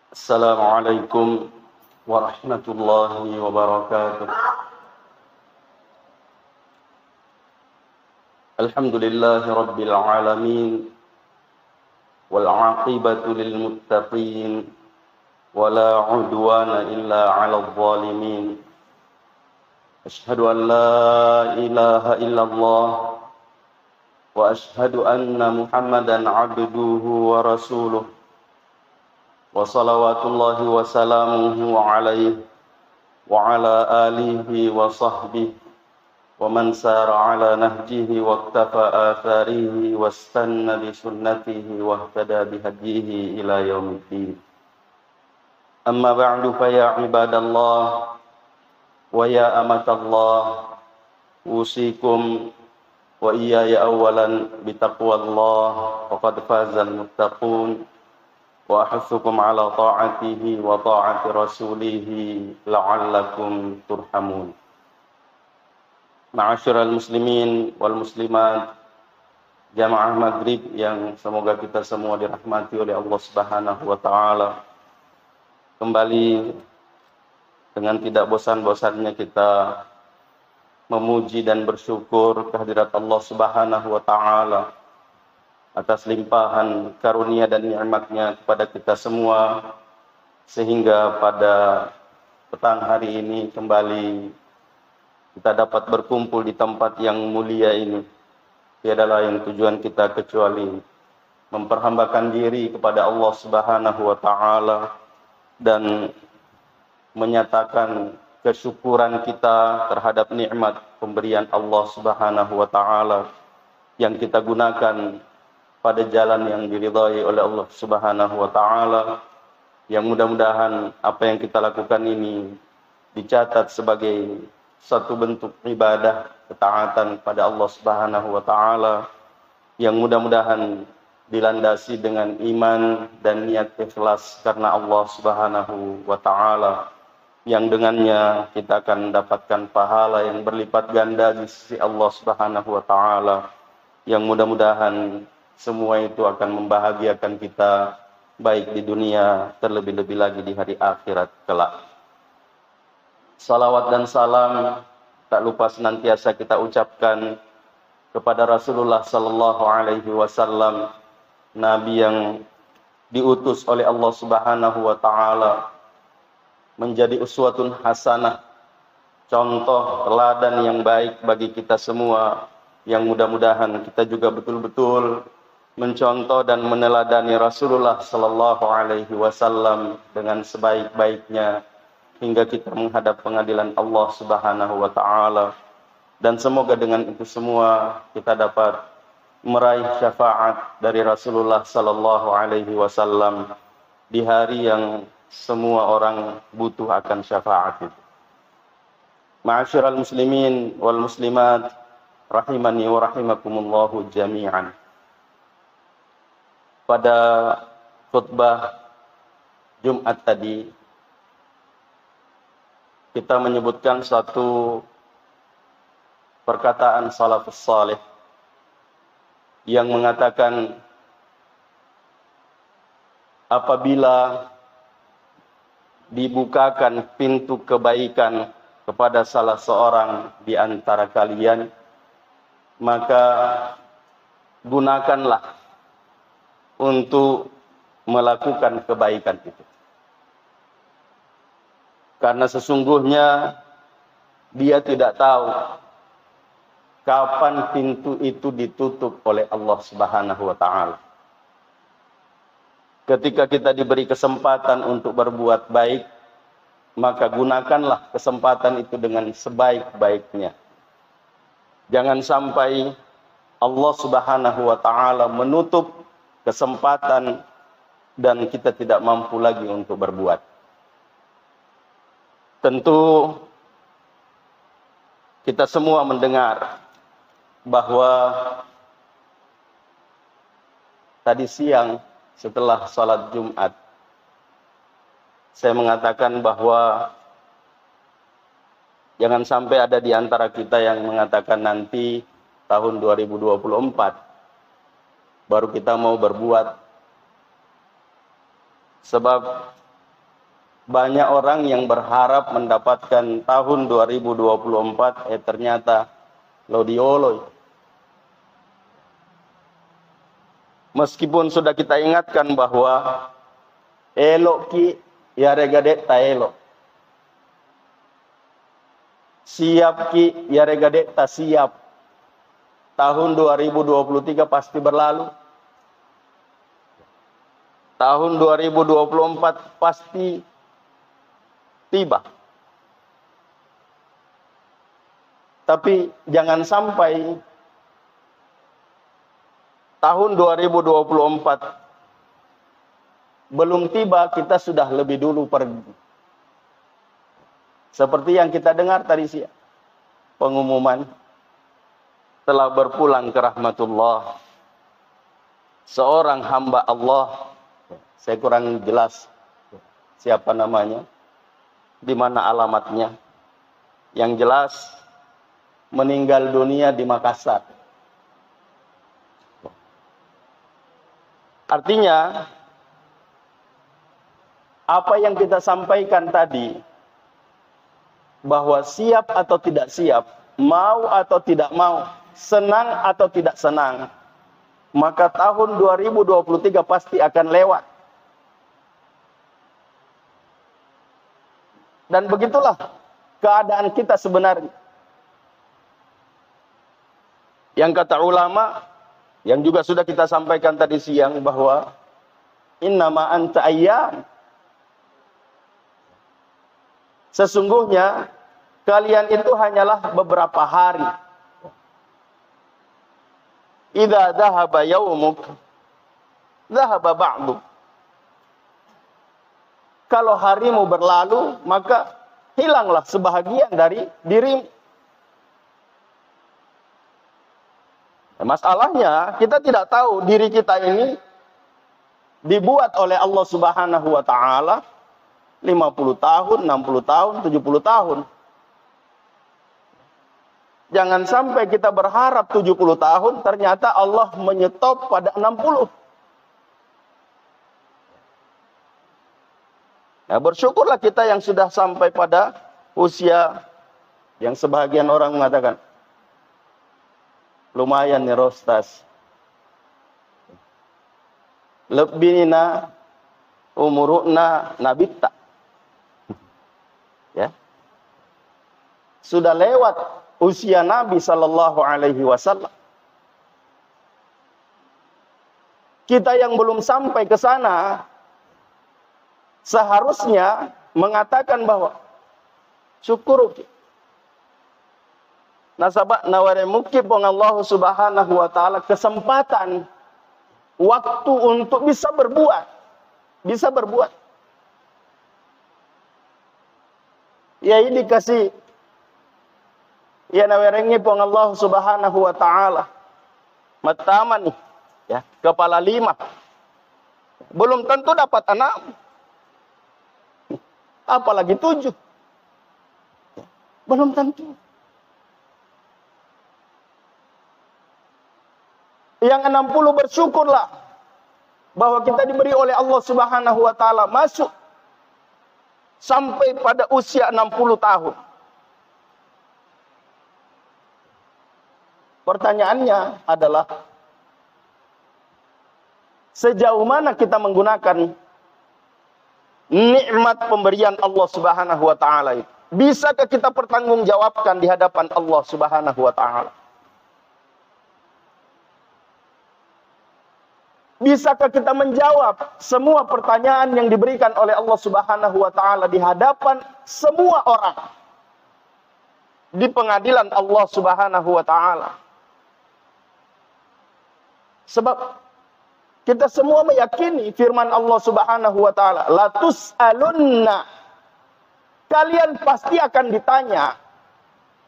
Assalamualaikum warahmatullahi wabarakatuh. Alhamdulillahi rabbil alamin wal aqibatu lil muttaqin wala udwana illa 'alal zalimin. Asyhadu an la ilaha illallah wa asyhadu anna Muhammadan 'abduhu wa rasuluh. Wa salawatullahi wa salamuhu alaihi wa ala alihi wa sahbihi wa man sara ala nahjihi wa iktafa atharihi wa istanna bi sunnatihi wa ihtada bi hadihi ila yaumiddin. Amma ba'du fa ya ibadallah wa ya amatallah, usikum wa iyaya awalan bi taqwallah faqad fazal muttaqun. Wa ahutsukum ala ta'atihi wa ta'ati rasulihi la'allakum turhamun. Ma'asyiral muslimin wal muslimat, jamaah maghrib yang semoga kita semua dirahmati oleh Allah Subhanahu wa taala. Kembali dengan tidak bosan-bosannya kita memuji dan bersyukur kehadirat Allah Subhanahu wa taala atas limpahan karunia dan nikmatnya kepada kita semua, sehingga pada petang hari ini kembali kita dapat berkumpul di tempat yang mulia ini. Tiada lain tujuan kita kecuali memperhambakan diri kepada Allah Subhanahu wa taala dan menyatakan kesyukuran kita terhadap nikmat pemberian Allah Subhanahu wa taala yang kita gunakan pada jalan yang diridhai oleh Allah Subhanahu wa taala, yang mudah-mudahan apa yang kita lakukan ini dicatat sebagai satu bentuk ibadah ketaatan pada Allah Subhanahu wa taala, yang mudah-mudahan dilandasi dengan iman dan niat ikhlas karena Allah Subhanahu wa taala, yang dengannya kita akan mendapatkan pahala yang berlipat ganda di sisi Allah Subhanahu wa taala, yang mudah-mudahan semua itu akan membahagiakan kita baik di dunia, terlebih-lebih lagi di hari akhirat kelak. Salawat dan salam tak lupa senantiasa kita ucapkan kepada Rasulullah sallallahu alaihi wasallam, nabi yang diutus oleh Allah Subhanahu wa taala menjadi uswatun hasanah, contoh teladan yang baik bagi kita semua, yang mudah-mudahan kita juga betul-betul mencontoh dan meneladani Rasulullah sallallahu alaihi wasallam dengan sebaik-baiknya hingga kita menghadap pengadilan Allah Subhanahu wa taala. Dan semoga dengan itu semua kita dapat meraih syafaat dari Rasulullah sallallahu alaihi wasallam di hari yang semua orang butuh akan syafaat itu. Ma'asyiral muslimin wal muslimat, rahimani wa rahimakumullahu jami'an. Pada khutbah Jumat tadi kita menyebutkan satu perkataan salafus salih yang mengatakan apabila dibukakan pintu kebaikan kepada salah seorang di antara kalian, maka gunakanlah untuk melakukan kebaikan itu. Karena sesungguhnya dia tidak tahu kapan pintu itu ditutup oleh Allah Subhanahu wa taala. Ketika kita diberi kesempatan untuk berbuat baik, maka gunakanlah kesempatan itu dengan sebaik-baiknya. Jangan sampai Allah Subhanahu wa taala menutup kesempatan dan kita tidak mampu lagi untuk berbuat. Tentu kita semua mendengar bahwa tadi siang setelah salat Jumat saya mengatakan bahwa jangan sampai ada di antara kita yang mengatakan nanti tahun 2024 baru kita mau berbuat. Sebab banyak orang yang berharap mendapatkan tahun 2024, ternyata lodioloi. Meskipun sudah kita ingatkan bahwa elok ki ya regadet ta elok. Siap ki ya regadet ta siap. Tahun 2023 pasti berlalu. Tahun 2024 pasti tiba. Tapi jangan sampai tahun 2024 belum tiba, kita sudah lebih dulu pergi. Seperti yang kita dengar tadi siang, pengumuman telah berpulang ke rahmatullah seorang hamba Allah. Saya kurang jelas siapa namanya, di mana alamatnya. Yang jelas meninggal dunia di Makassar. Artinya apa yang kita sampaikan tadi, bahwa siap atau tidak siap, mau atau tidak mau, senang atau tidak senang, maka tahun 2023 pasti akan lewat. Dan begitulah keadaan kita sebenarnya. Yang kata ulama, yang juga sudah kita sampaikan tadi siang, bahwa innama anta ayyam. Sesungguhnya kalian itu hanyalah beberapa hari. Idza dhahaba yaumuk, dhahaba ba'duk. Kalau harimu berlalu, maka hilanglah sebahagian dari dirimu. Masalahnya, kita tidak tahu diri kita ini dibuat oleh Allah Subhanahu wa Ta'ala 50 tahun, 60 tahun, 70 tahun. Jangan sampai kita berharap 70 tahun, ternyata Allah menyetop pada 60. Nah, bersyukurlah kita yang sudah sampai pada usia yang sebahagian orang mengatakan, lumayan nih Rostas. Lebihna umuruna nabita. Ya. Sudah lewat usia Nabi sallallahu alaihi wasallam. Kita yang belum sampai ke sana seharusnya mengatakan bahwa syukur nasabak naware mukib Allah Subhanahu wa Ta'ala kesempatan waktu untuk bisa berbuat. Ya ini dikasih ya nawarengnya pun Allah Subhanahu wa Ta'ala mataman nih ya, kepala 5 belum tentu dapat 6, apalagi 7, belum tentu. Yang 60 bersyukurlah bahwa kita diberi oleh Allah Subhanahu wa Ta'ala masuk sampai pada usia 60 tahun. Pertanyaannya adalah, sejauh mana kita menggunakan nikmat pemberian Allah Subhanahu wa Ta'ala itu? Bisakah kita pertanggungjawabkan di hadapan Allah Subhanahu wa Ta'ala? Bisakah kita menjawab semua pertanyaan yang diberikan oleh Allah Subhanahu wa Ta'ala di hadapan semua orang di pengadilan Allah Subhanahu wa Ta'ala? Sebab kita semua meyakini firman Allah Subhanahu wa Ta'ala, la tus'alunna, kalian pasti akan ditanya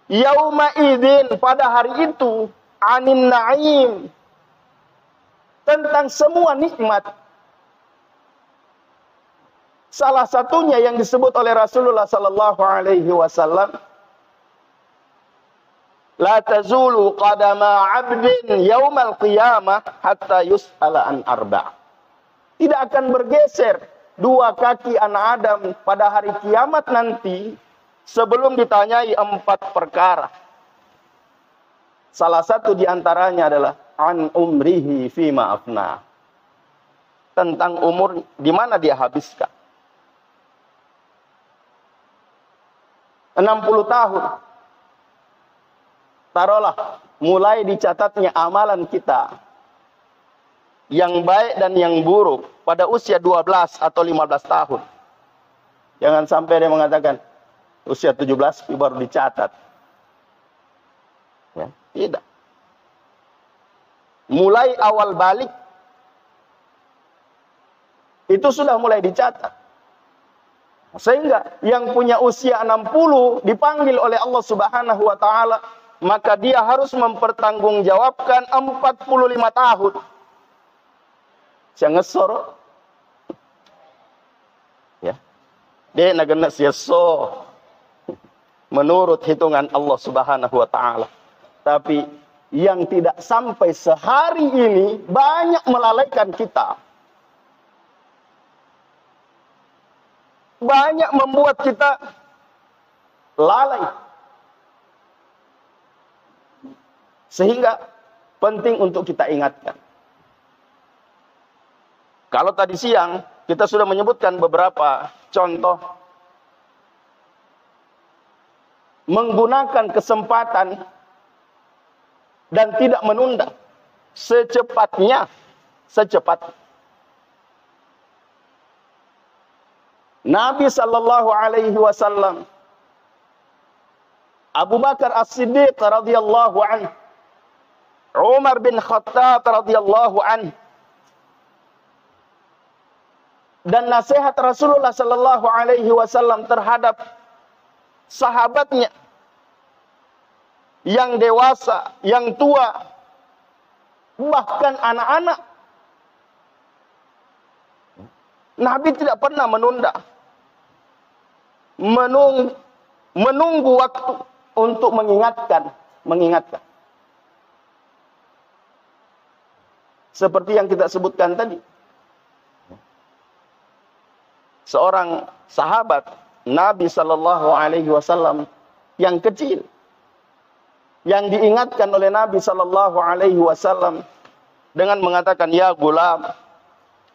yauma idzin, pada hari itu, anin na'im, tentang semua nikmat. Salah satunya yang disebut oleh Rasulullah sallallahu alaihi wasallam, la tazulu qadama 'abdin yaumal qiyamah hatta yus'ala an arba'. Tidak akan bergeser dua kaki anak Adam pada hari kiamat nanti sebelum ditanyai 4 perkara. Salah satu di antaranya adalah an umrihi fima afna. Tentang umur di mana dia habiskan. 60 tahun. Taruhlah, mulai dicatatnya amalan kita yang baik dan yang buruk pada usia 12 atau 15 tahun. Jangan sampai dia mengatakan usia 17 baru dicatat. Ya, tidak. Mulai awal balik itu sudah mulai dicatat. Sehingga yang punya usia 60 dipanggil oleh Allah Subhanahu wa taala, maka dia harus mempertanggungjawabkan 45 tahun. Saya ngesor. Ya. Dia nagana siaso. Menurut hitungan Allah Subhanahu wa taala. Tapi yang tidak sampai sehari ini banyak melalaikan kita. Banyak membuat kita lalai. Sehingga penting untuk kita ingatkan. Kalau tadi siang kita sudah menyebutkan beberapa contoh menggunakan kesempatan dan tidak menunda, secepatnya. Nabi sallallahu alaihi wasallam, Abu Bakar As-Siddiq radhiyallahu anhu, Umar bin Khattab radhiyallahu anhu, dan nasihat Rasulullah sallallahu alaihi wasallam terhadap sahabatnya yang dewasa, yang tua, bahkan anak-anak. Nabi tidak pernah menunda. Menunggu waktu untuk mengingatkan. Seperti yang kita sebutkan tadi. Seorang sahabat Nabi sallallahu alaihi wasallam yang kecil, yang diingatkan oleh Nabi sallallahu alaihi wasallam dengan mengatakan, ya gulam,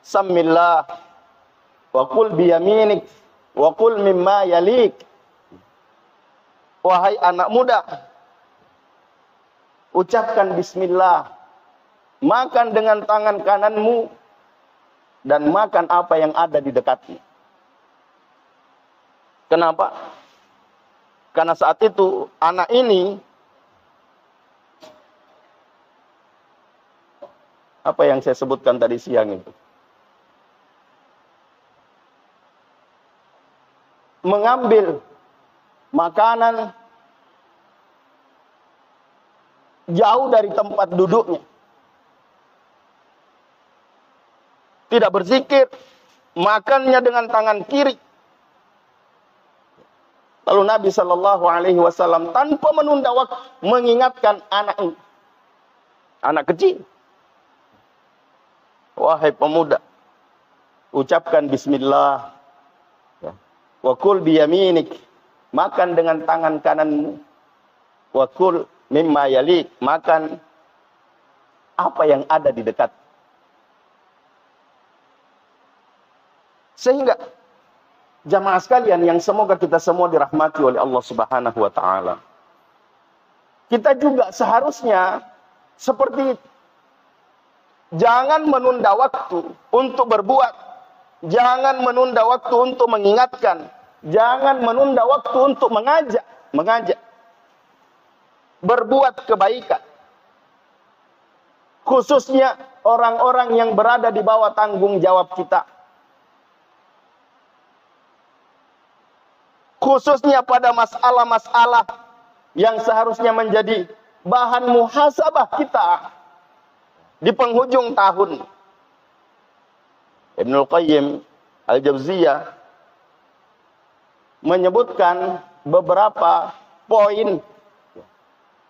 sammillah wa qul biyaminik wa qul mimma yalik. Wahai anak muda, ucapkan bismillah, makan dengan tangan kananmu, dan makan apa yang ada di dekatmu. Kenapa? Karena saat itu anak ini, apa yang saya sebutkan tadi siang itu, mengambil makanan jauh dari tempat duduknya. Tidak berzikir, makannya dengan tangan kiri. Lalu Nabi sallallahu alaihi wasallam tanpa menunda waktu mengingatkan anak ini. Anak kecil. Wahai pemuda, ucapkan bismillah. Wa kul biyaminik, makan dengan tangan kananmu. Wa kul mimma yalik, makan apa yang ada di dekat. Sehingga jamaah sekalian yang semoga kita semua dirahmati oleh Allah Subhanahu wa taala, kita juga seharusnya seperti itu. Jangan menunda waktu untuk berbuat, jangan menunda waktu untuk mengingatkan, jangan menunda waktu untuk mengajak, berbuat kebaikan. Khususnya orang-orang yang berada di bawah tanggung jawab kita. Khususnya pada masalah-masalah yang seharusnya menjadi bahan muhasabah kita di penghujung tahun. Ibnul Qayyim Al-Jauziyah menyebutkan beberapa poin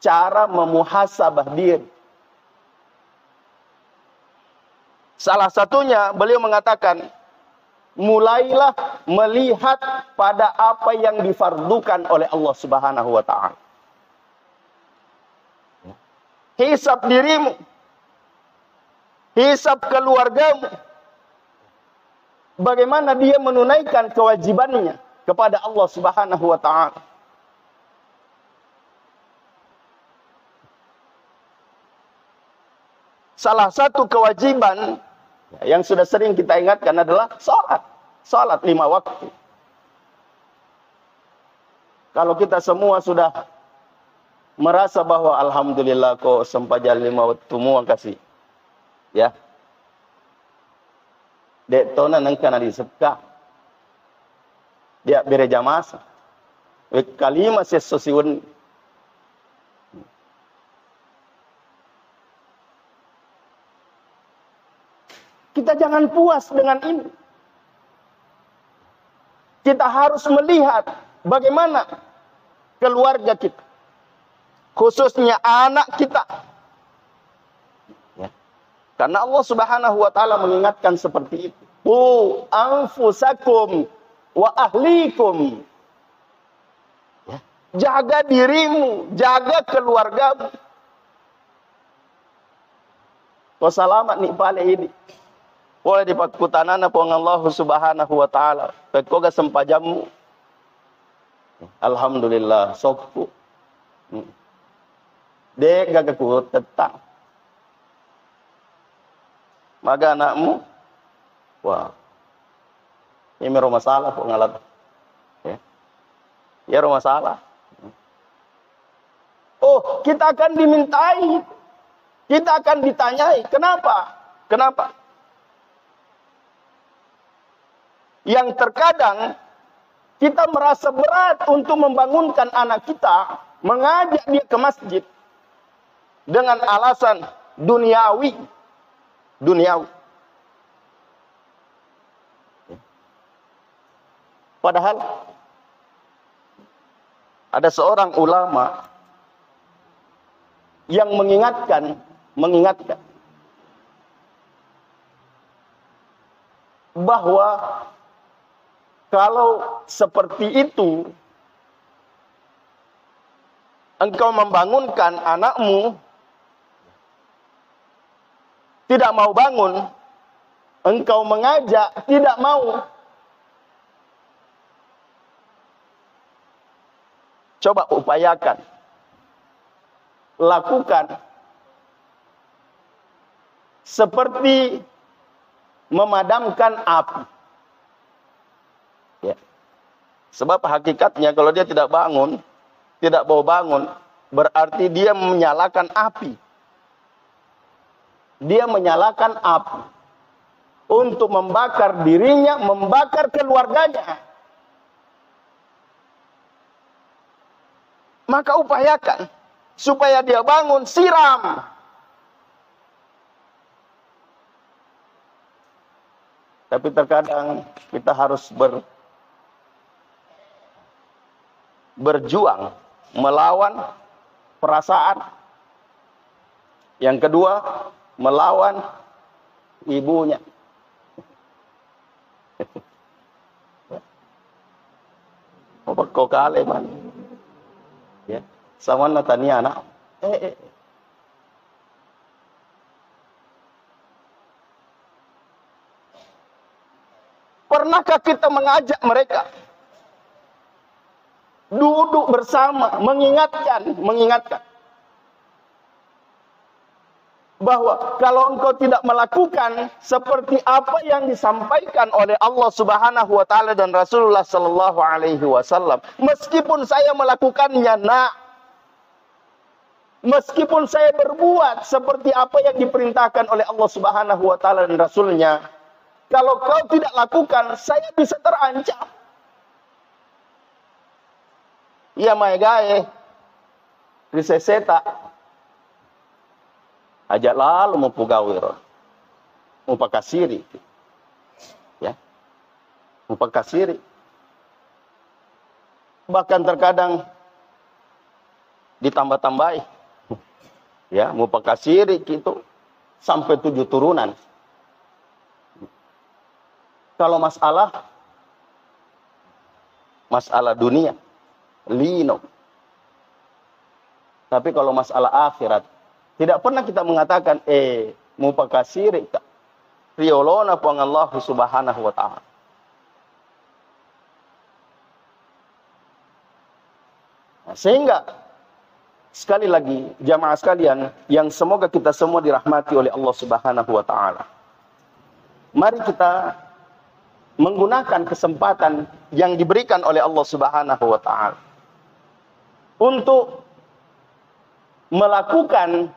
cara memuhasabah diri. Salah satunya beliau mengatakan, mulailah melihat pada apa yang difardukan oleh Allah Subhanahu wa taala. Hisab dirimu, hisab keluargamu. Bagaimana dia menunaikan kewajibannya kepada Allah Subhanahu wa taala. Salah satu kewajiban yang sudah sering kita ingatkan adalah salat. Salat 5 waktu. Kalau kita semua sudah merasa bahwa alhamdulillah kok sempajan 5 waktu mu kasih. Ya. Dek tona nang kana disepka. Dia bereja masa. Kalima sesosiun. Kita jangan puas dengan ini. Kita harus melihat bagaimana keluarga kita. Khususnya anak kita. Ya. Karena Allah Subhanahu wa taala mengingatkan seperti itu. Qu anfusakum wa ahlikum. Ya. Jaga dirimu, jaga keluargamu. Kau selamat nih pale ini. Boleh dipakkutanana po Allah Subhanahu wa taala. Pekoga sempajamu. Alhamdulillah sokku. Dek gagaku tetang. Maga anakmu. Wah. Ini rumah masalah po ngalat. Ya. Ya rumah masalah. Oh, kita akan dimintai. Kita akan ditanyai. Kenapa? Kenapa? Yang terkadang kita merasa berat untuk membangunkan anak kita, mengajak dia ke masjid dengan alasan duniawi. Duniawi. Padahal ada seorang ulama yang mengingatkan bahwa kalau seperti itu, engkau membangunkan anakmu, tidak mau bangun, engkau mengajak, tidak mau. Coba upayakan, lakukan, seperti memadamkan api. Ya. Sebab hakikatnya kalau dia tidak bangun, tidak mau bangun, berarti dia menyalakan api. Dia menyalakan api untuk membakar dirinya, membakar keluarganya. Maka upayakan supaya dia bangun, siram. Tapi terkadang kita harus berjuang melawan perasaan. Yang kedua, melawan ibunya. Kau kale man. Ya, sama natani anak. Pernahkah kita mengajak mereka duduk bersama, mengingatkan bahwa kalau engkau tidak melakukan seperti apa yang disampaikan oleh Allah Subhanahu wa taala dan Rasulullah sallallahu alaihi wasallam, meskipun saya melakukannya, nak, meskipun saya berbuat seperti apa yang diperintahkan oleh Allah Subhanahu wa taala dan Rasulnya, kalau kau tidak lakukan, saya bisa terancam. Iya maegae, riseseta, ajak lalu mau pugawir, mau pakasiri, ya, mau pakasiri. Bahkan terkadang ditambah-tambahi, ya, mau pakasiri gitu sampai 7 turunan. Kalau masalah dunia, lino. Tapi kalau masalah akhirat, tidak pernah kita mengatakan, mupakasiri ka. Riolona pang Allah subhanahu wa ta'ala. Nah, sehingga, sekali lagi, jamaah sekalian, yang semoga kita semua dirahmati oleh Allah subhanahu wa ta'ala. Mari kita menggunakan kesempatan yang diberikan oleh Allah subhanahu wa ta'ala. Untuk melakukan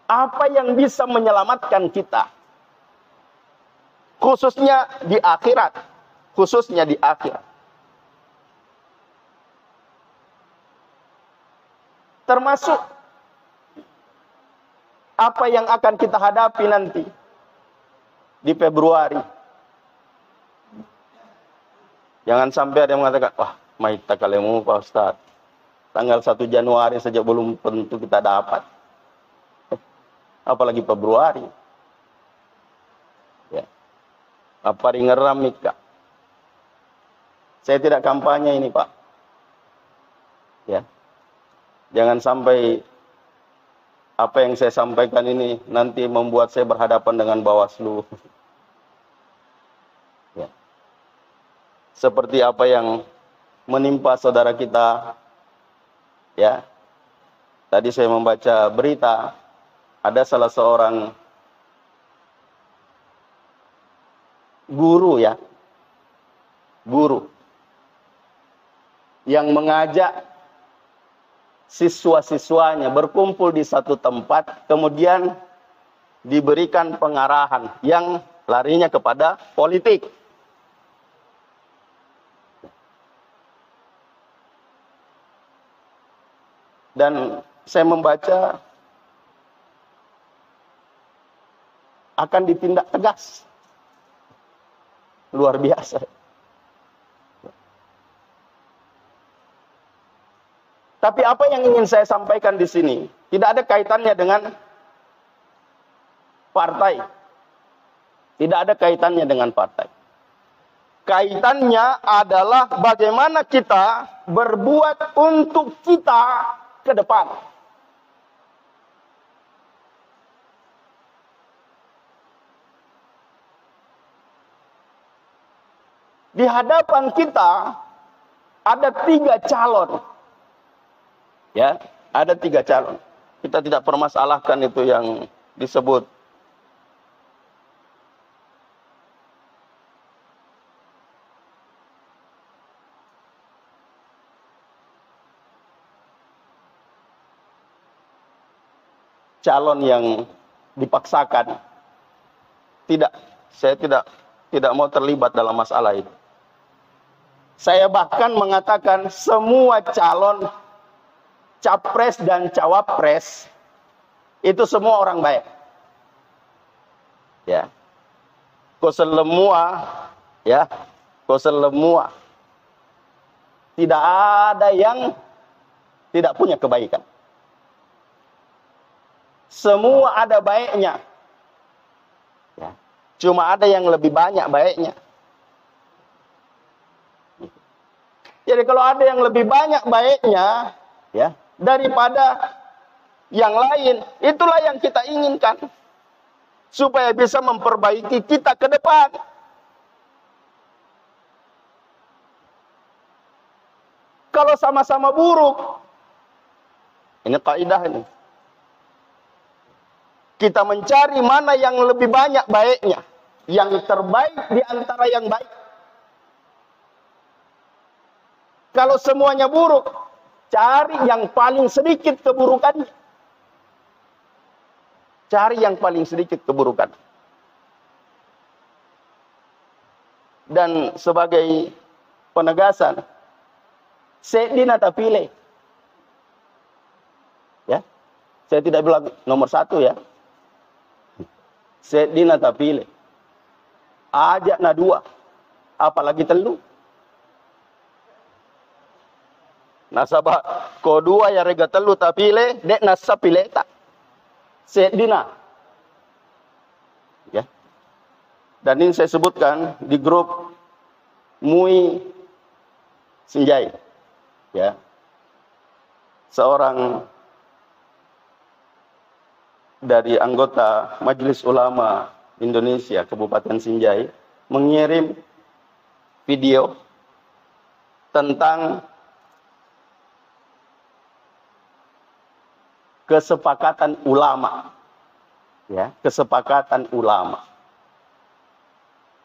apa yang bisa menyelamatkan kita, khususnya di akhirat, termasuk apa yang akan kita hadapi nanti di Februari. Jangan sampai ada yang mengatakan, wah, maita kalemu Pak Ustaz, tanggal 1 Januari saja belum tentu kita dapat. Apalagi Februari. Ya. Apa ngeram Mika? Saya tidak kampanye ini, Pak. Ya. Jangan sampai apa yang saya sampaikan ini nanti membuat saya berhadapan dengan Bawaslu. Ya. Seperti apa yang menimpa saudara kita. Ya. Tadi saya membaca berita, ada salah seorang guru yang mengajak siswa-siswanya berkumpul di satu tempat, kemudian diberikan pengarahan yang larinya kepada politik. Dan saya membaca akan ditindak tegas. Luar biasa. Tapi apa yang ingin saya sampaikan di sini tidak ada kaitannya dengan partai. Tidak ada kaitannya dengan partai. Kaitannya adalah bagaimana kita berbuat untuk kita ke depan. Di hadapan kita ada 3 calon. Ya, ada 3 calon. Kita tidak permasalahkan itu yang disebut calon yang dipaksakan. Tidak, saya tidak mau terlibat dalam masalah itu. Saya bahkan mengatakan semua calon capres dan cawapres itu semua orang baik. Ya. Koselemua, ya. Koselemua. Tidak ada yang tidak punya kebaikan. Semua ada baiknya. Ya. Cuma ada yang lebih banyak baiknya. Jadi kalau ada yang lebih banyak baiknya, ya, daripada yang lain, itulah yang kita inginkan. Supaya bisa memperbaiki kita ke depan. Kalau sama-sama buruk, ini kaidah ini. Kita mencari mana yang lebih banyak baiknya. Yang terbaik di antara yang baik. Kalau semuanya buruk, cari yang paling sedikit keburukannya. Cari yang paling sedikit keburukan. Dan sebagai penegasan, Sedina tapile. Ya, saya tidak bilang nomor 1 ya. Sedina tapile. Ajak na 2, apalagi 3. Nasabah ko 2 ya rega 3 tapile, dek nasa pileta. Sedina. Ya. Dan ini saya sebutkan di grup Mui Sinjai, ya, seorang dari anggota Majelis Ulama Indonesia Kabupaten Sinjai mengirim video tentang kesepakatan ulama, ya, kesepakatan ulama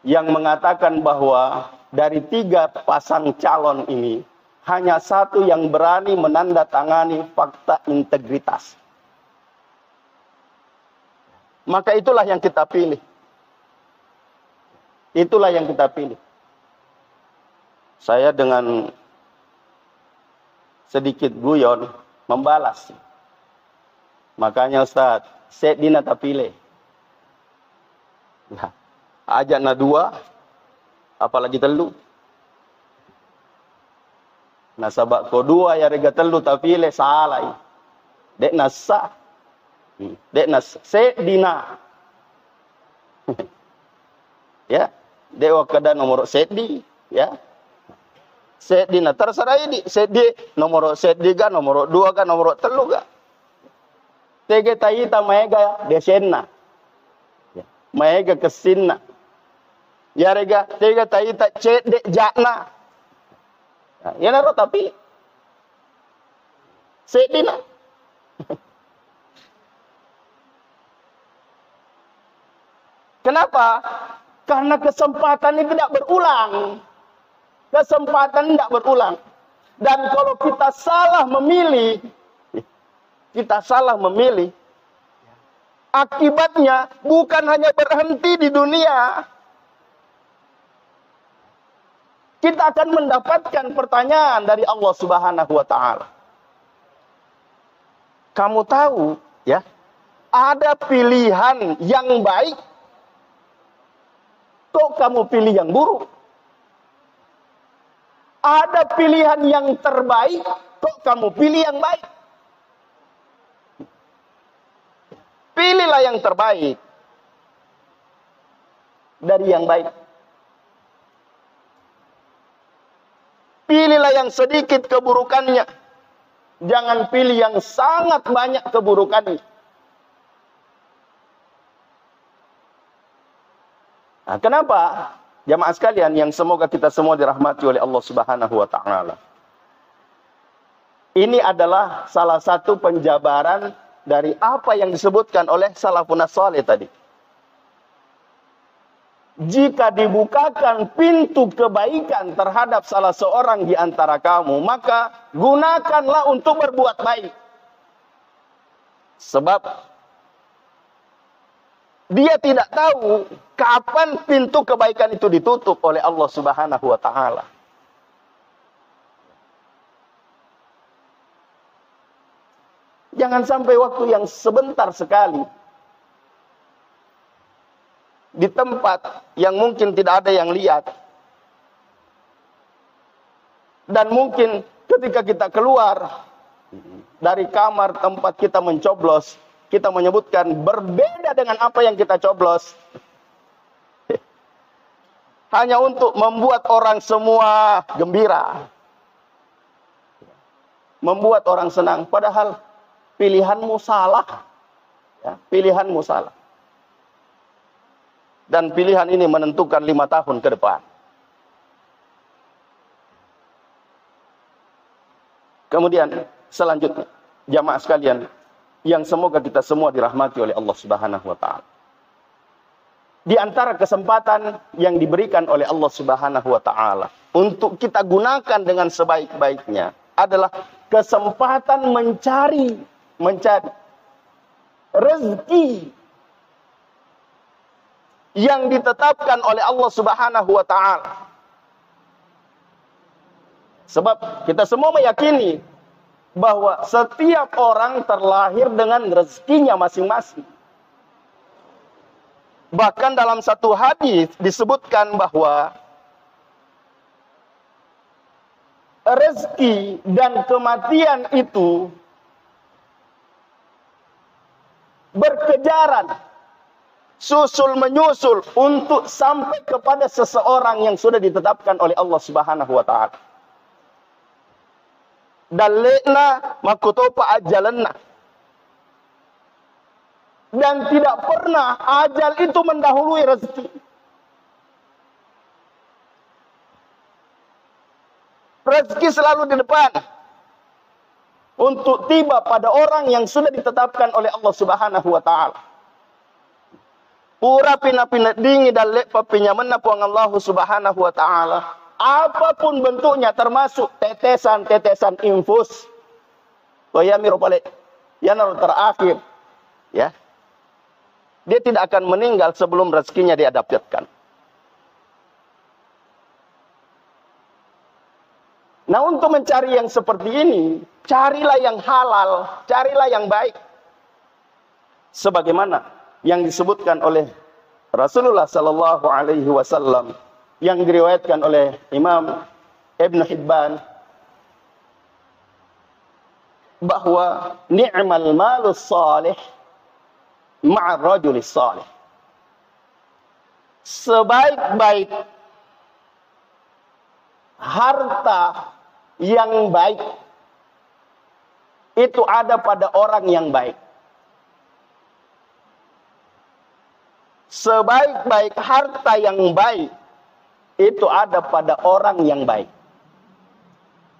yang mengatakan bahwa dari 3 pasang calon ini hanya satu yang berani menandatangani fakta integritas. Maka itulah yang kita pilih. Itulah yang kita pilih. Saya dengan sedikit guyon membalas. Makanya Ustaz, saya dina tak pilih. Nah, ajak na 2, apalagi 3. Nah, sabak ko 2 ya rega 3 tak pilih salah. Dek nasa. Dek nas saya dina. Ya, dewa kada nomor sedi, ya. Sedi na terserah ini, sedi nomor sedi ga nomor 2 ga nomor 3 ga. Tege taita maega desenna. Ya, maega kesinna. Ya rega tege taita cede jakna. Nah, ya naro tapi sedi na. Kenapa? Karena kesempatan ini tidak berulang. Kesempatan tidak berulang. Dan kalau kita salah memilih, akibatnya bukan hanya berhenti di dunia. Kita akan mendapatkan pertanyaan dari Allah Subhanahu wa taala. Kamu tahu, ya, ada pilihan yang baik, kok kamu pilih yang buruk? Ada pilihan yang terbaik, kok kamu pilih yang baik? Pilihlah yang terbaik dari yang baik. Pilihlah yang sedikit keburukannya. Jangan pilih yang sangat banyak keburukannya. Nah, kenapa? Jamaah sekalian yang semoga kita semua dirahmati oleh Allah Subhanahu wa taala. Ini adalah salah satu penjabaran dari apa yang disebutkan oleh salafun saleh tadi. Jika dibukakan pintu kebaikan terhadap salah seorang di antara kamu, maka gunakanlah untuk berbuat baik. Sebab dia tidak tahu kapan pintu kebaikan itu ditutup oleh Allah Subhanahu wa taala. Jangan sampai waktu yang sebentar sekali di tempat yang mungkin tidak ada yang lihat, dan mungkin ketika kita keluar dari kamar tempat kita mencoblos, kita menyebutkan berbeda dengan apa yang kita coblos. Hanya untuk membuat orang semua gembira. Membuat orang senang. Padahal pilihanmu salah. Ya, pilihanmu salah. Dan pilihan ini menentukan 5 tahun ke depan. Kemudian selanjutnya, jamaah sekalian, yang semoga kita semua dirahmati oleh Allah Subhanahu wa taala. Di antara kesempatan yang diberikan oleh Allah Subhanahu wa taala untuk kita gunakan dengan sebaik-baiknya adalah kesempatan mencari rezeki yang ditetapkan oleh Allah Subhanahu wa taala. Sebab kita semua meyakini bahwa setiap orang terlahir dengan rezekinya masing-masing. Bahkan dalam satu hadis disebutkan bahwa rezeki dan kematian itu berkejaran susul menyusul untuk sampai kepada seseorang yang sudah ditetapkan oleh Allah Subhanahu wa taala. Dalekna makutopa ajalanna. Dan tidak pernah ajal itu mendahului rezeki. Rezeki selalu di depan untuk tiba pada orang yang sudah ditetapkan oleh Allah Subhanahu wa taala. Pura pina-pina dingi dan lepa pinyaman na po ang Allah Subhanahu wa taala. Apapun bentuknya, termasuk tetesan-tetesan infus. Kaya miro pale, yan ang terakhir. Ya. Dia tidak akan meninggal sebelum rezekinya dia dapatkan. Nah, untuk mencari yang seperti ini, carilah yang halal, carilah yang baik. Sebagaimana yang disebutkan oleh Rasulullah sallallahu alaihi wasallam yang diriwayatkan oleh Imam Ibn Hibban bahwa ni'mal malus salih ma'ar rajulis salih. Sebaik-baik harta yang baik itu ada pada orang yang baik. Sebaik-baik harta yang baik itu ada pada orang yang baik.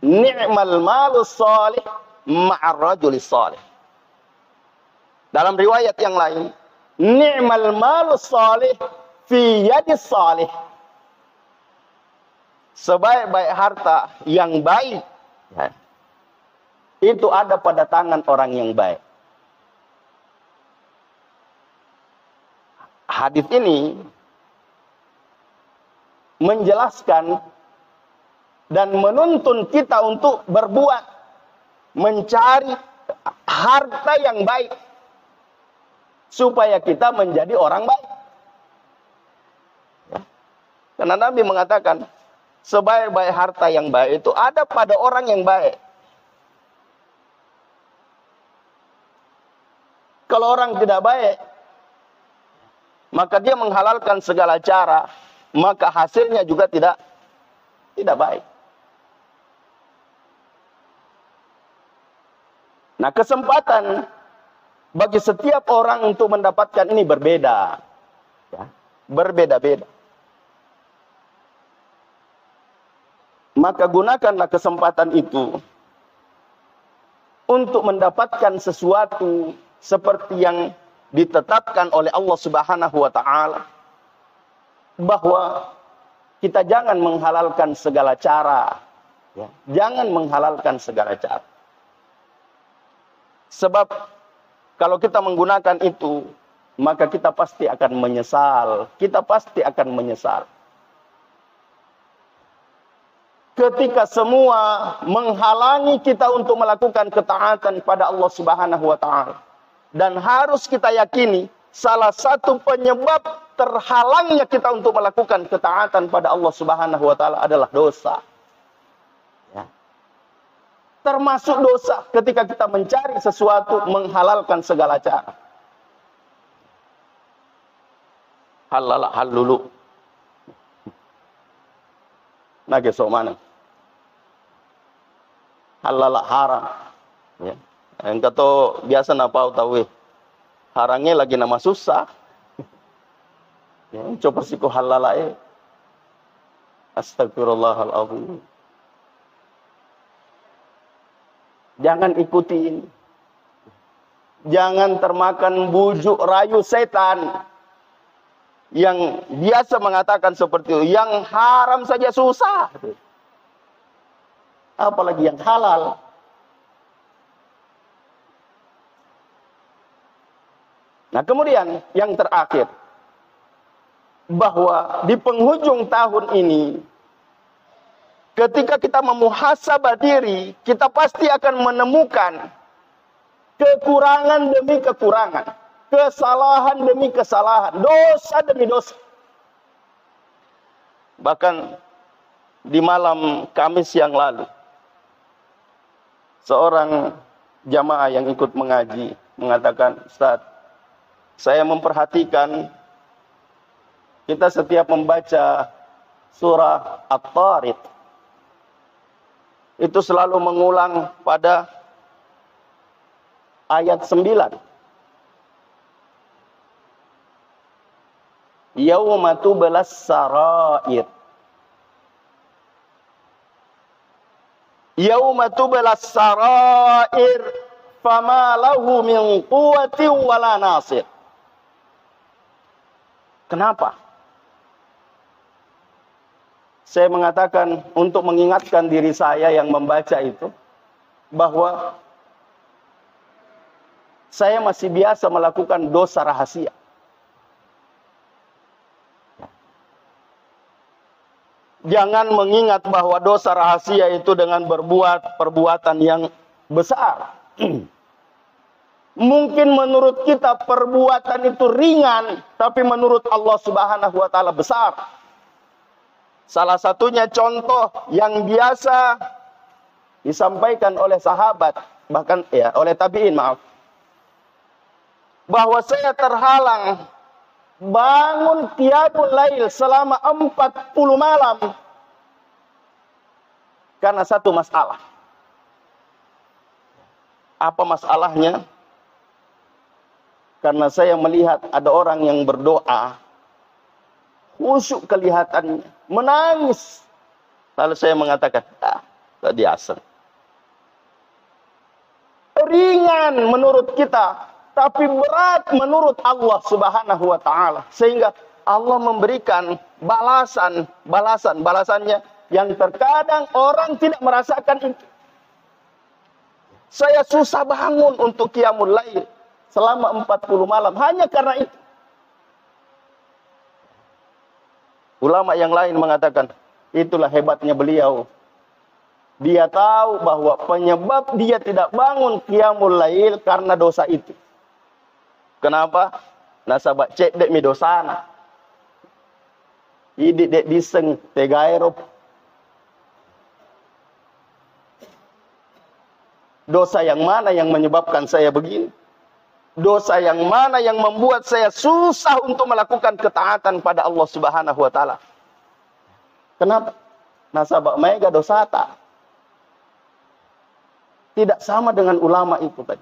Ni'mal malus salih ma'ar rajulis salih. Dalam riwayat yang lain, ni'mal malus salih fi yadis salih. Sebaik-baik harta yang baik ya, itu ada pada tangan orang yang baik. Hadis ini menjelaskan dan menuntun kita untuk berbuat, mencari harta yang baik supaya kita menjadi orang baik. Karena Nabi mengatakan sebaik-baik harta yang baik itu ada pada orang yang baik. Kalau orang tidak baik, maka dia menghalalkan segala cara, maka hasilnya juga tidak baik. Nah, kesempatan bagi setiap orang untuk mendapatkan ini berbeda. Ya, berbeda-beda. Maka gunakanlah kesempatan itu untuk mendapatkan sesuatu seperti yang ditetapkan oleh Allah Subhanahu wa taala, bahwa kita jangan menghalalkan segala cara, ya. Jangan menghalalkan segala cara. Sebab kalau kita menggunakan itu, maka kita pasti akan menyesal. Kita pasti akan menyesal. Ketika semua menghalangi kita untuk melakukan ketaatan pada Allah Subhanahu wa taala. Dan harus kita yakini salah satu penyebab terhalangnya kita untuk melakukan ketaatan pada Allah Subhanahu wa taala adalah dosa. Ya. Termasuk dosa ketika kita mencari sesuatu menghalalkan segala cara. Halal halulu. Nage so mana? Halal haram. Ya. Yang kata biasa napa tahu harangnya lagi nama susah. Ya, coba siku halal aja. Astagfirullahaladzim. Jangan ikutin. Jangan termakan bujuk rayu setan yang biasa mengatakan seperti itu. Yang haram saja susah. Apalagi yang halal. Nah, kemudian yang terakhir, bahwa di penghujung tahun ini, ketika kita memuhasabah diri, kita pasti akan menemukan kekurangan demi kekurangan, kesalahan demi kesalahan, dosa demi dosa. Bahkan di malam Kamis yang lalu, seorang jamaah yang ikut mengaji mengatakan, Ustaz, saya memperhatikan kita setiap membaca surah At-Tariq itu selalu mengulang pada ayat 9. Yauma tublas sarair. Yauma tublas sarair fama lahu min quwwatin wala nasir. Kenapa? Saya mengatakan untuk mengingatkan diri saya yang membaca itu bahwa saya masih biasa melakukan dosa rahasia. Jangan mengingat bahwa dosa rahasia itu dengan berbuat perbuatan yang besar. Mungkin menurut kita perbuatan itu ringan, tapi menurut Allah Subhanahu wa taala besar. Salah satunya contoh yang biasa disampaikan oleh sahabat, bahkan ya oleh tabi'in, maaf. Bahwa saya terhalang bangun qiyamul lail selama 40 malam karena satu masalah. Apa masalahnya? Karena saya melihat ada orang yang berdoa, khusyuk kelihatannya, menangis. Lalu saya mengatakan, tak biasa. Ringan menurut kita, tapi berat menurut Allah Subhanahu wa taala. Sehingga Allah memberikan balasannya yang terkadang orang tidak merasakan itu. Saya susah bangun untuk qiyamul lail selama 40 malam hanya karena itu. Ulama yang lain mengatakan, itulah hebatnya beliau. Dia tahu bahwa penyebab dia tidak bangun qiyamul lail karena dosa itu. Kenapa? Nasabak cek dek mi dosana. Idi dek diseng tegairop. Dosa yang mana yang menyebabkan saya begini? Dosa yang mana yang membuat saya susah untuk melakukan ketaatan pada Allah Subhanahu wa taala? Kenapa? Nasabak mega dosata. Tidak sama dengan ulama itu tadi.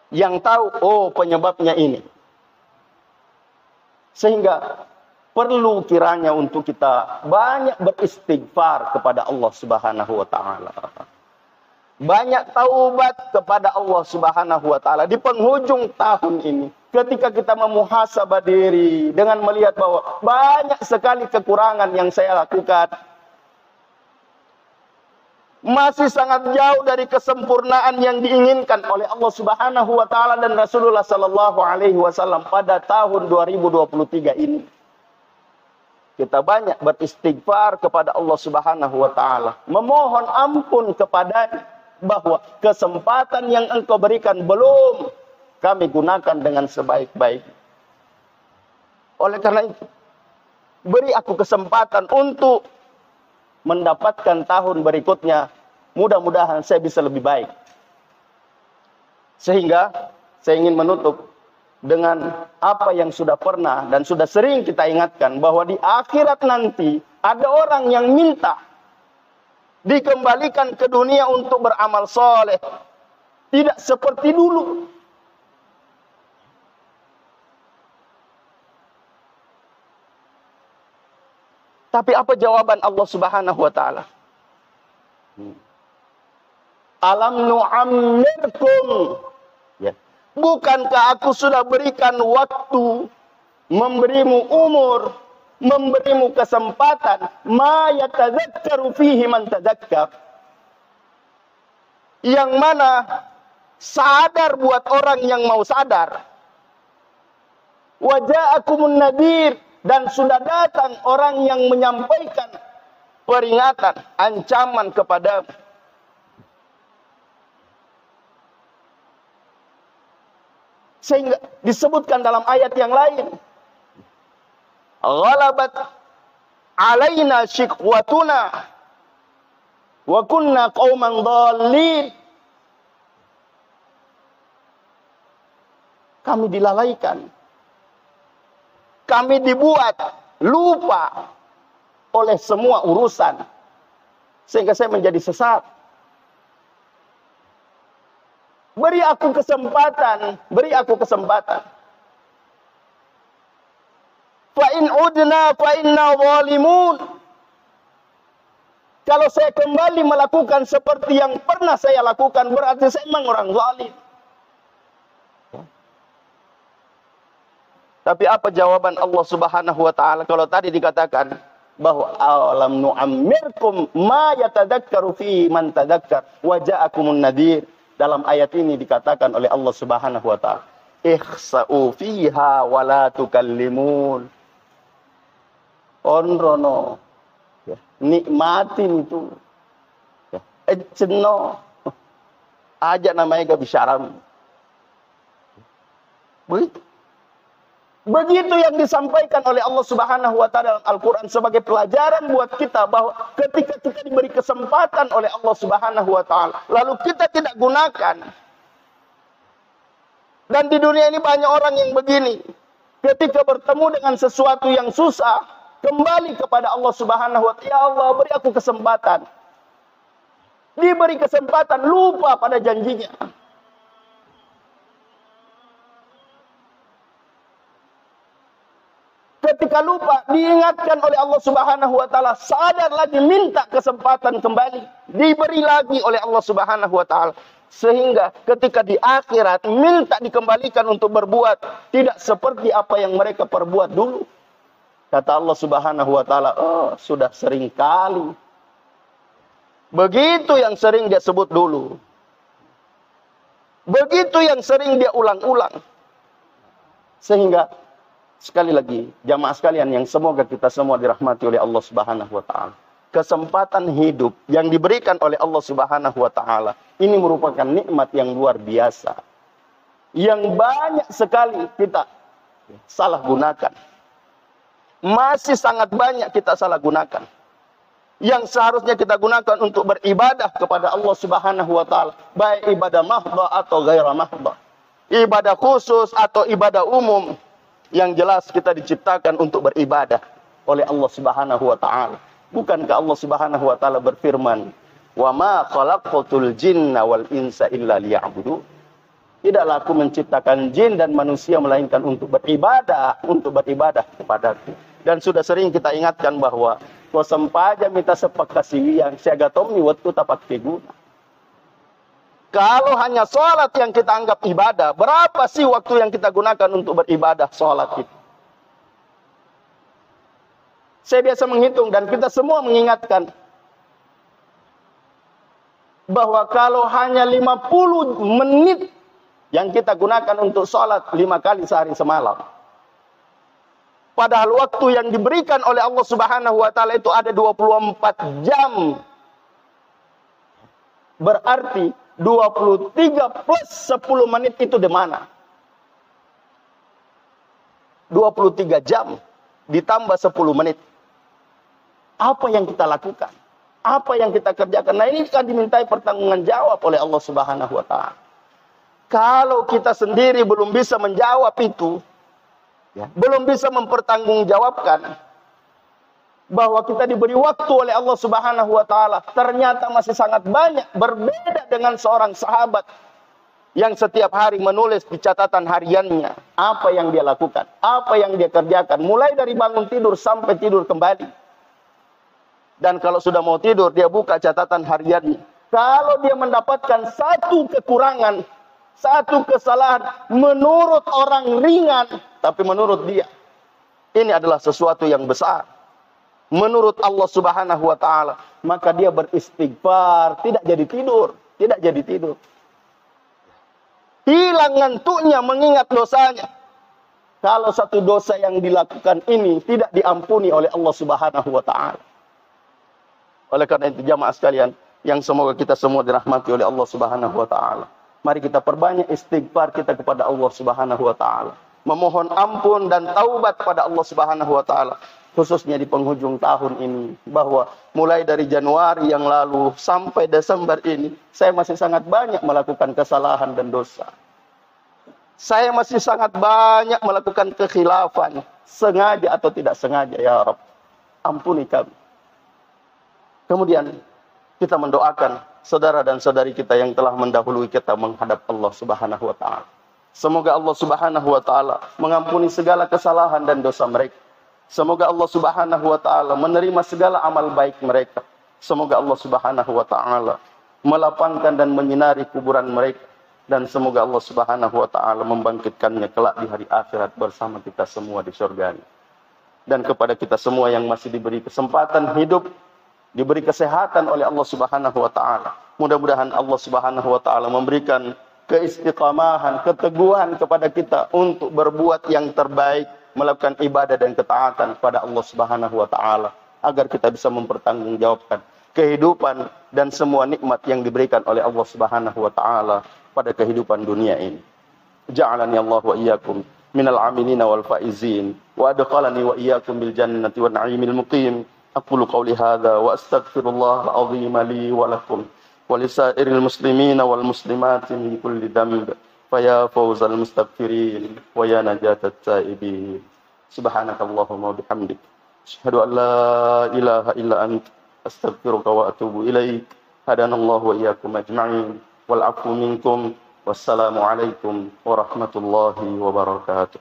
Yang tahu, oh penyebabnya ini. Sehingga perlu kiranya untuk kita banyak beristighfar kepada Allah Subhanahu wa taala. Banyak taubat kepada Allah Subhanahu wa taala di penghujung tahun ini. Ketika kita memuhasabah diri dengan melihat bahwa banyak sekali kekurangan yang saya lakukan. Masih sangat jauh dari kesempurnaan yang diinginkan oleh Allah Subhanahu wa taala dan Rasulullah sallallahu alaihi wasallam pada tahun 2023 ini. Kita banyak beristighfar kepada Allah Subhanahu wa taala, memohon ampun kepadanya bahwa kesempatan yang Engkau berikan belum kami gunakan dengan sebaik-baik. Oleh karena itu, beri aku kesempatan untuk mendapatkan tahun berikutnya. Mudah-mudahan saya bisa lebih baik. Sehingga saya ingin menutup dengan apa yang sudah pernah dan sudah sering kita ingatkan, bahwa di akhirat nanti ada orang yang minta dikembalikan ke dunia untuk beramal soleh. Tidak seperti dulu. Tapi apa jawaban Allah Subhanahu wa taala? Alam nu'ammirkum. Ya. Bukankah aku sudah berikan waktu, memberimu umur, memberimu kesempatan, ma yatadzakkaru fihi man tadzakkar. Yang mana sadar buat orang yang mau sadar. Wa ja'akumun nadhir, dan sudah datang orang yang menyampaikan peringatan, ancaman kepada. Sehingga disebutkan dalam ayat yang lain, ghalabat alaina shiqwatuna wa kunna qauman dhalin. Kami dilalaikan. kami dibuat lupa oleh semua urusan, sehingga saya menjadi sesat. Beri aku kesempatan, beri aku kesempatan. Fa in udna fa inna zalimun. Kalau saya kembali melakukan seperti yang pernah saya lakukan, berarti saya memang orang zalim. Tapi apa jawaban Allah Subhanahu wa taala kalau tadi dikatakan bahwa alam nu'ammirkum ma yatadakkaru fi man tadakkar wa ja'akumun nadhir. Dalam ayat ini dikatakan oleh Allah Subhanahu wa taala, ikhsa'u fiha wa la tukallimun. Onrono, ya, nikmatin itu, ya, ejeno, aja namanya gak bisaram. Begitu yang disampaikan oleh Allah Subhanahu wa taala dalam Al-Qur'an sebagai pelajaran buat kita bahwa ketika kita diberi kesempatan oleh Allah Subhanahu wa taala lalu kita tidak gunakan. Dan di dunia ini banyak orang yang begini. Ketika bertemu dengan sesuatu yang susah, kembali kepada Allah Subhanahu wa taala, ya Allah, beri aku kesempatan. Diberi kesempatan, lupa pada janjinya. Ketika lupa, diingatkan oleh Allah Subhanahu wa taala, sadar lagi, minta kesempatan kembali, diberi lagi oleh Allah Subhanahu wa taala. Sehingga ketika di akhirat minta dikembalikan untuk berbuat tidak seperti apa yang mereka perbuat dulu. Kata Allah Subhanahu wa taala, oh, sudah sering kali. Begitu yang sering dia sebut dulu. Begitu yang sering dia ulang-ulang. Sehingga sekali lagi, jamaah sekalian yang semoga kita semua dirahmati oleh Allah Subhanahu wa taala. Kesempatan hidup yang diberikan oleh Allah Subhanahu wa taala ini merupakan nikmat yang luar biasa. Yang banyak sekali kita salah gunakan. Masih sangat banyak kita salah gunakan. Yang seharusnya kita gunakan untuk beribadah kepada Allah Subhanahu wa taala, baik ibadah mahdhah atau ghaira mahdhah. Ibadah khusus atau ibadah umum. Yang jelas kita diciptakan untuk beribadah oleh Allah Subhanahu wa taala. Bukankah Allah Subhanahu wa taala berfirman, "Wa ma khalaqatul jinna wal insa illa liya'budun." Tidaklah aku menciptakan jin dan manusia melainkan untuk beribadah kepadaku. Dan sudah sering kita ingatkan bahwa kosempaja mita sepakasi yang siaga tomni waktu tapak teguna. Kalau hanya sholat yang kita anggap ibadah, berapa sih waktu yang kita gunakan untuk beribadah sholat itu? Saya biasa menghitung dan kita semua mengingatkan bahwa kalau hanya 50 menit yang kita gunakan untuk sholat 5 kali sehari semalam. Padahal waktu yang diberikan oleh Allah Subhanahu wa taala itu ada 24 jam. Berarti 23 plus 10 menit itu di mana? 23 jam ditambah 10 menit. Apa yang kita lakukan? Apa yang kita kerjakan? Nah, ini kan dimintai pertanggungan jawab oleh Allah Subhanahu wa taala. Kalau kita sendiri belum bisa menjawab itu, ya, belum bisa mempertanggungjawabkan bahwa kita diberi waktu oleh Allah Subhanahu wa taala, ternyata masih sangat banyak berbeda dengan seorang sahabat yang setiap hari menulis di catatan hariannya apa yang dia lakukan, apa yang dia kerjakan, mulai dari bangun tidur sampai tidur kembali. Dan kalau sudah mau tidur, dia buka catatan hariannya. Kalau dia mendapatkan satu kekurangan, satu kesalahan, menurut orang ringan, tapi menurut dia ini adalah sesuatu yang besar. Menurut Allah Subhanahu wa taala, maka dia beristighfar, tidak jadi tidur. Hilang ngantuknya mengingat dosanya. Kalau satu dosa yang dilakukan ini tidak diampuni oleh Allah Subhanahu wa taala. Oleh karena itu jamaah sekalian yang semoga kita semua dirahmati oleh Allah Subhanahu wa taala. Mari kita perbanyak istighfar kita kepada Allah Subhanahu wa taala. Memohon ampun dan taubat kepada Allah Subhanahu wa taala. Khususnya di penghujung tahun ini, bahwa mulai dari Januari yang lalu sampai Desember ini, saya masih sangat banyak melakukan kesalahan dan dosa. Saya masih sangat banyak melakukan kekhilafan. sengaja atau tidak sengaja, ya Rabb, ampuni kami. Kemudian kita mendoakan saudara dan saudari kita yang telah mendahului kita menghadap Allah Subhanahu wa taala. Semoga Allah Subhanahu wa taala mengampuni segala kesalahan dan dosa mereka. Semoga Allah Subhanahu wa taala menerima segala amal baik mereka. Semoga Allah Subhanahu wa taala melapangkan dan menyinari kuburan mereka, dan semoga Allah Subhanahu wa taala membangkitkannya kelak di hari akhirat bersama kita semua di surga. Dan kepada kita semua yang masih diberi kesempatan hidup, diberi kesehatan oleh Allah Subhanahu wa taala, mudah-mudahan Allah Subhanahu wa taala memberikan keistiqamahan, keteguhan kepada kita untuk berbuat yang terbaik, melakukan ibadah dan ketaatan pada Allah Subhanahu wa taala, agar kita bisa mempertanggungjawabkan kehidupan dan semua nikmat yang diberikan oleh Allah Subhanahu wa taala pada kehidupan dunia ini. Ja'alani Allah wa iyyakum minal aminina wal faizin wa adkhalani wa iyyakum bil jannati wan na'imil muqim. Aqulu qawli hadza wa astaghfirullah al-'azim li wa lakum wa lisairil muslimina wal muslimati min kulli dhanb. Faya fawzal mustaghfirin wa ya najatat taibin. Subhanakallahumma wa bihamdik, asyhadu an la ilaha illa anta, astaghfiruka wa atubu ilaik. Hadanallahu wa iyyakum ajma'in. Wal 'afwu minkum. Wassalamu alaikum warahmatullahi wabarakatuh.